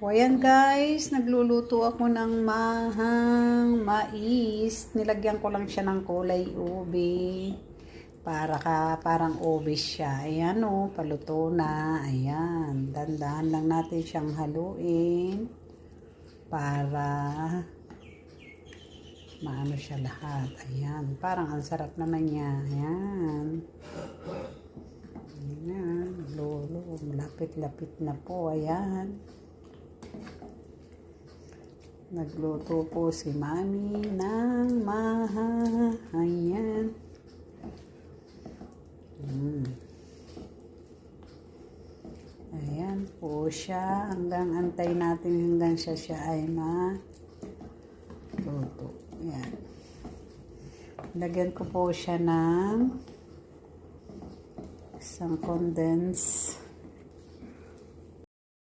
O ayan guys, nagluluto ako ng mahang mais. Nilagyan ko lang siya ng kulay ube. Parang ube siya. Ayan o, paluto na. Ayan, dandahan lang natin siyang haluin. Para maano siya lahat. Ayan, parang ang sarap naman niya. Ayan. Ayan, lolo, lapit-lapit na po. Ayan. Nagluto po si Mami ng maha. Ayan. Ayan po siya. Antay natin hanggang siya ay maluto. Ayan. Lagyan ko po siya ng isang condensed